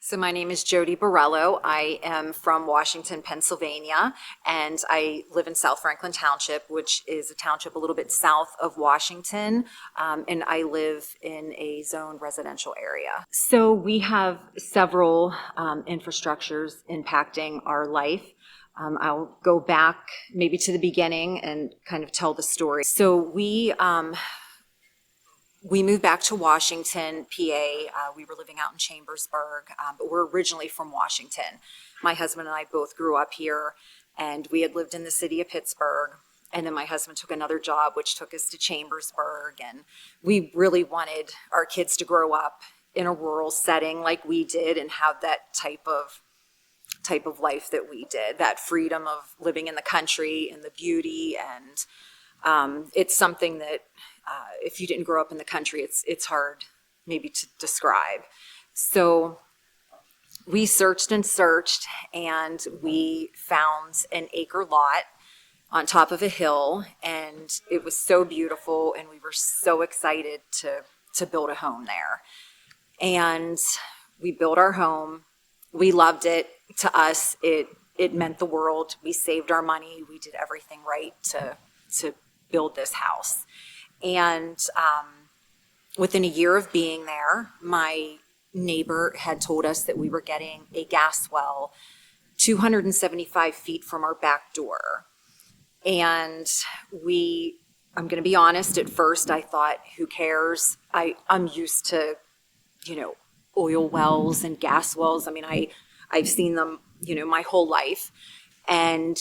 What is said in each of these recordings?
So my name is Jodi Borello. I am from Washington, Pennsylvania, and I live in South Franklin Township, which is a township a little bit south of Washington, and I live in a zoned residential area. So we have several infrastructures impacting our life. I'll go back maybe to the beginning and kind of tell the story. So we moved back to Washington, PA. We were living out in Chambersburg, but we're originally from Washington. My husband and I both grew up here, and we had lived in the city of Pittsburgh. And then my husband took another job, which took us to Chambersburg. And we really wanted our kids to grow up in a rural setting like we did and have that type of life that we did, that freedom of living in the country and the beauty. And it's something that if you didn't grow up in the country, it's hard maybe to describe. So we searched and searched, and we found an acre lot on top of a hill, and it was so beautiful, and we were so excited to build a home there. And we built our home. We loved it. To us, it meant the world. We saved our money. We did everything right to build this house. And within a year of being there, my neighbor had told us that we were getting a gas well 275 feet from our back door. And I'm going to be honest, at first I thought, who cares? I'm used to, oil wells and gas wells. I mean, I've seen them, my whole life. And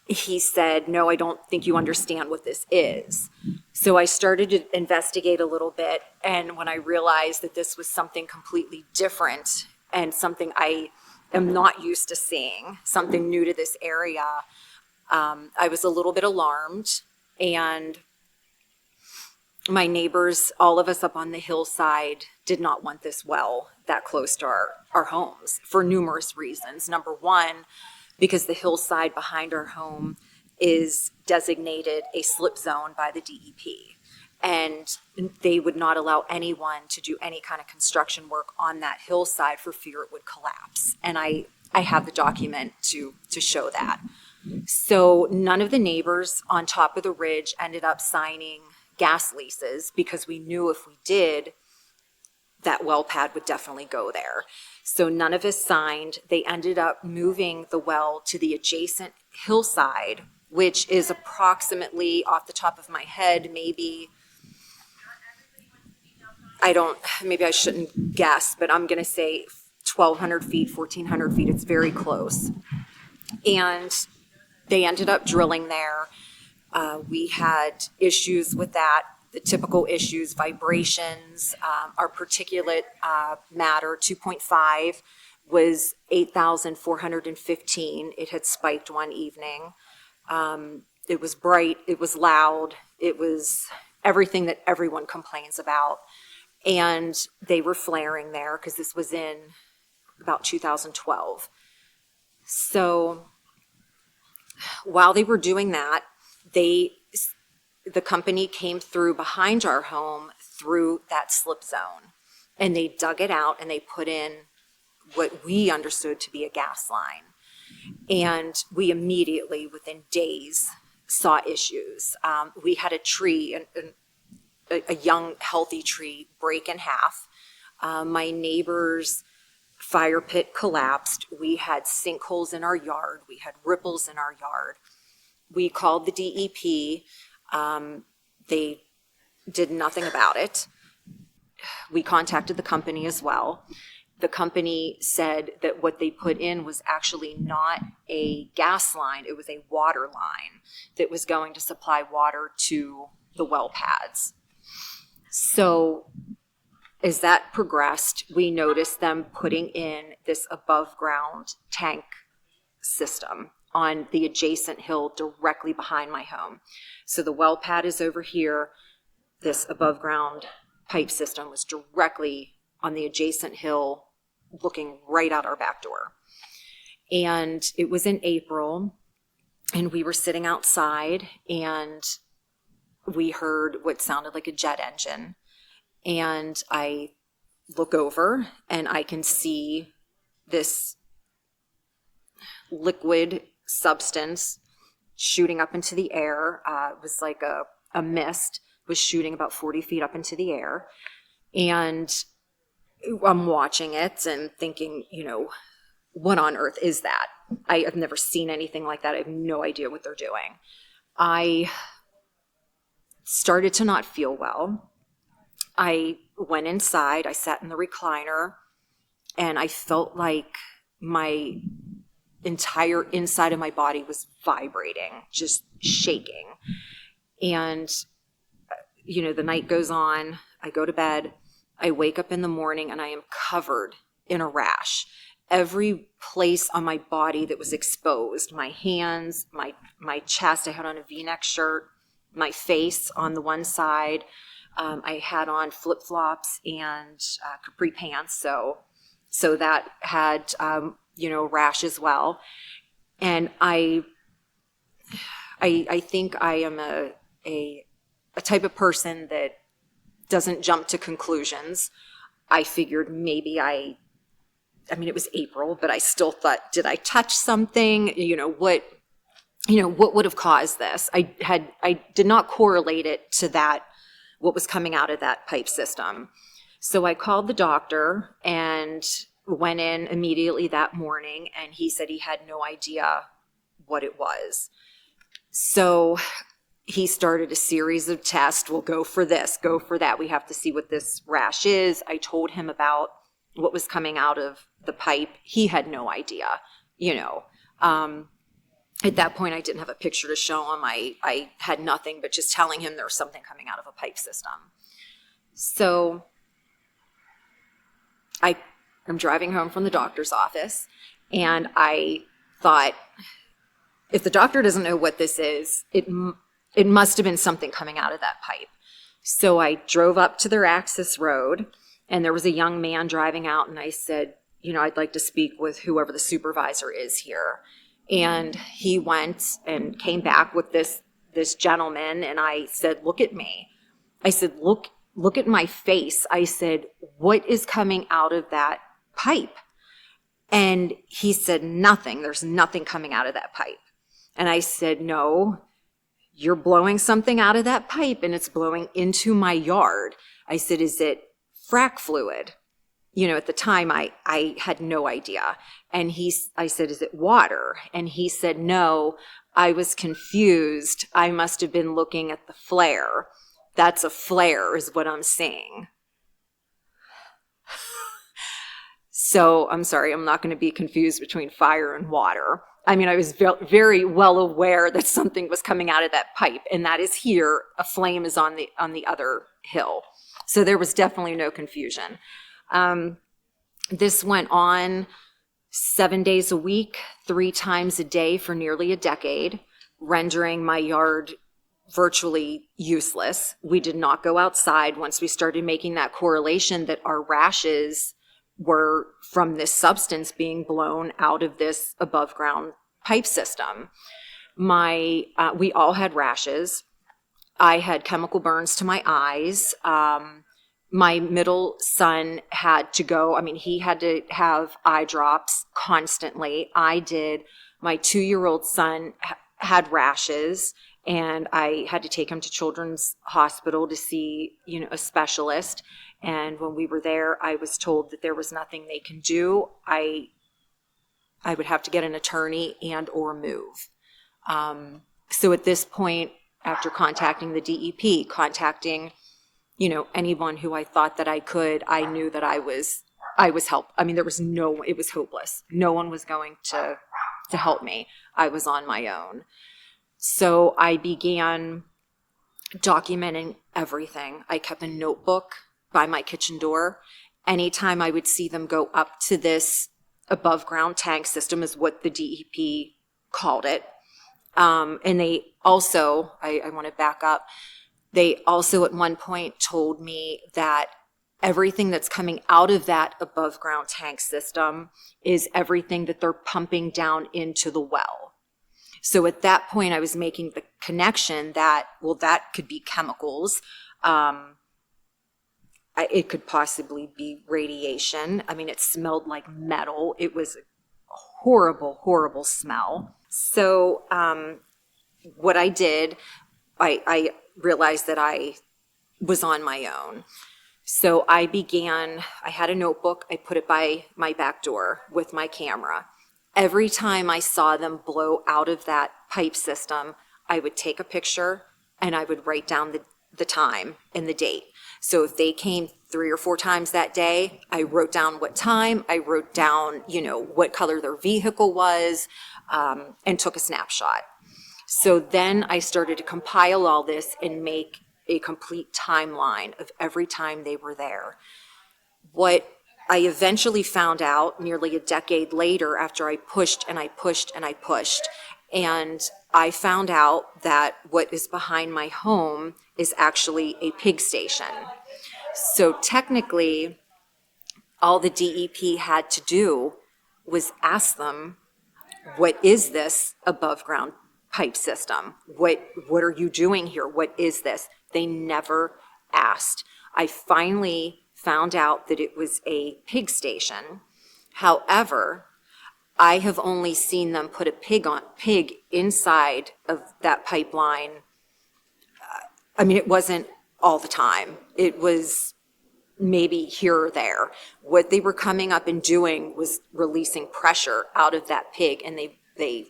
he said, no, I don't think you understand what this is. So I started to investigate a little bit. And when I realized that this was something completely different and something I am not used to seeing, something new to this area, I was a little bit alarmed. And my neighbors, all of us up on the hillside, did not want this well that close to our homes for numerous reasons. Number one, because the hillside behind our home is designated a slip zone by the DEP. And they would not allow anyone to do any kind of construction work on that hillside for fear it would collapse. And I have the document to show that. So none of the neighbors on top of the ridge ended up signing gas leases, because we knew if we did, that well pad would definitely go there. So none of us signed. They ended up moving the well to the adjacent hillside, which is approximately, off the top of my head, maybe I shouldn't guess, but I'm going to say 1,200 feet, 1,400 feet. It's very close. And they ended up drilling there. We had issues with that. The typical issues, vibrations, our particulate matter, 2.5 was 8,415. It had spiked one evening. It was bright, it was loud, it was everything that everyone complains about. And they were flaring there because this was in about 2012. So while they were doing that, the company came through behind our home through that slip zone, and they dug it out and they put in what we understood to be a gas line. And we immediately, within days, saw issues. We had a tree, a young, healthy tree, break in half. My neighbor's fire pit collapsed. We had sinkholes in our yard. We had ripples in our yard. We called the DEP. They did nothing about it. We contacted the company as well. The company said that what they put in was actually not a gas line, it was a water line that was going to supply water to the well pads. So as that progressed, we noticed them putting in this above ground tank system on the adjacent hill directly behind my home. So the well pad is over here. This above ground pipe system was directly on the adjacent hill, looking right out our back door. And it was in April, and we were sitting outside, and we heard what sounded like a jet engine. And I look over and I can see this liquid substance shooting up into the air. It was like a mist was shooting about 40 feet up into the air. And I'm watching it and thinking, what on earth is that? I've never seen anything like that. I have no idea what they're doing. I started to not feel well. I went inside, I sat in the recliner, and I felt like my entire inside of my body was vibrating, just shaking. And, the night goes on, I go to bed, I wake up in the morning, and I am covered in a rash. Every place on my body that was exposed, my hands, my chest, I had on a V-neck shirt, my face on the one side, I had on flip-flops and capri pants, so that had, rash as well. And I think I am a type of person that doesn't jump to conclusions. I figured maybe it was April, but I still thought, did I touch something? What would have caused this? I did not correlate it to that, what was coming out of that pipe system. So I called the doctor and went in immediately that morning, and he said he had no idea what it was. So he started a series of tests. We'll go for this, go for that. We have to see what this rash is. I told him about what was coming out of the pipe. He had no idea, At that point, I didn't have a picture to show him. I had nothing but just telling him there was something coming out of a pipe system. So I'm driving home from the doctor's office, and I thought, if the doctor doesn't know what this is, it must have been something coming out of that pipe. So I drove up to their access road, and there was a young man driving out, and I said, I'd like to speak with whoever the supervisor is here. And he went and came back with this gentleman, and I said, look at me. I said, look at my face. I said, what is coming out of that pipe? And he said, nothing. There's nothing coming out of that pipe. And I said, no, you're blowing something out of that pipe, and it's blowing into my yard. I said, is it frack fluid? At the time I had no idea. And I said, is it water? And he said, no, I was confused. I must have been looking at the flare. That's a flare is what I'm seeing. So I'm sorry, I'm not going to be confused between fire and water. I was very well aware that something was coming out of that pipe, and that is here. A flame is on the other hill. So there was definitely no confusion. This went on 7 days a week, 3 times a day for nearly a decade, rendering my yard virtually useless. We did not go outside once we started making that correlation that our rashes were from this substance being blown out of this above ground pipe system. We all had rashes. I had chemical burns to my eyes. My middle son had to go. He had to have eye drops constantly. I did. My 2-year-old son had rashes, and I had to take him to Children's Hospital to see, a specialist. And when we were there, I was told that there was nothing they can do. I would have to get an attorney and or move. So at this point, after contacting the DEP, contacting anyone who I thought that I could, I knew that I was help. There was it was hopeless. No one was going to help me. I was on my own. So I began documenting everything. I kept a notebook by my kitchen door. Anytime I would see them go up to this above ground tank system is what the DEP called it. And they also, I want to back up, they also at one point told me that everything that's coming out of that above ground tank system is everything that they're pumping down into the well. So at that point, I was making the connection that, that could be chemicals. it could possibly be radiation. I mean, it smelled like metal. It was a horrible, horrible smell. So what I did, I realized that I was on my own. So I had a notebook, I put it by my back door with my camera. Every time I saw them blow out of that pipe system, I would take a picture and I would write down the time and the date. So if they came 3 or 4 times that day, I wrote down what time, I wrote down, what color their vehicle was, and took a snapshot. So then I started to compile all this and make a complete timeline of every time they were there. What I eventually found out nearly a decade later, after I pushed and I pushed and I pushed, and I found out that what is behind my home is actually a pig station. So technically, all the DEP had to do was ask them, what is this above ground pipe system? What are you doing here? What is this? They never asked. I finally found out that it was a pig station. However, I have only seen them put a pig inside of that pipeline. I mean, it wasn't all the time. It was maybe here or there. What they were coming up and doing was releasing pressure out of that pig, and they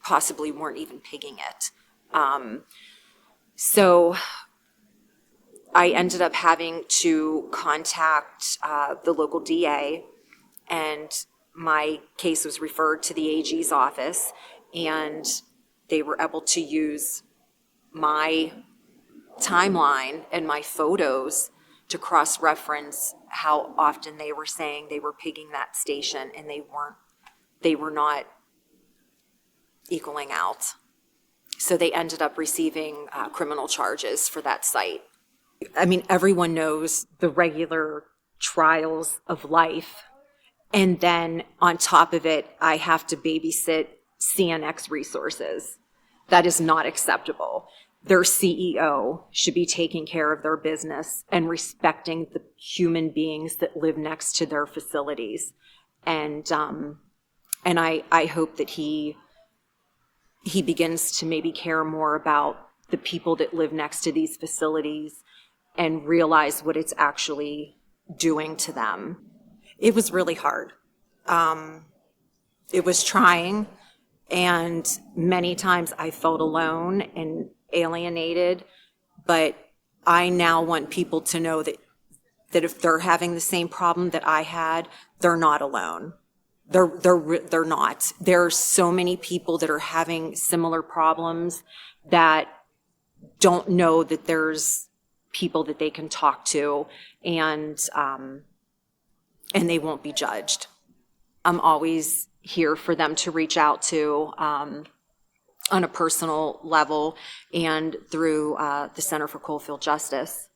possibly weren't even pigging it. So I ended up having to contact the local DA, and my case was referred to the AG's office, and they were able to use my timeline and my photos to cross-reference how often they were saying they were pigging that station, and they were not equaling out. So they ended up receiving criminal charges for that site. I mean, everyone knows the regular trials of life. And then on top of it, I have to babysit CNX resources. That is not acceptable. Their CEO should be taking care of their business and respecting the human beings that live next to their facilities. And I hope that he begins to maybe care more about the people that live next to these facilities and realize what it's actually doing to them. It was really hard. It was trying, and many times I felt alone and alienated, but I now want people to know that if they're having the same problem that I had, they're not alone. They're not. There are so many people that are having similar problems that don't know that there's people that they can talk to, and they won't be judged. I'm always here for them to reach out to on a personal level and through the Center for Coalfield Justice.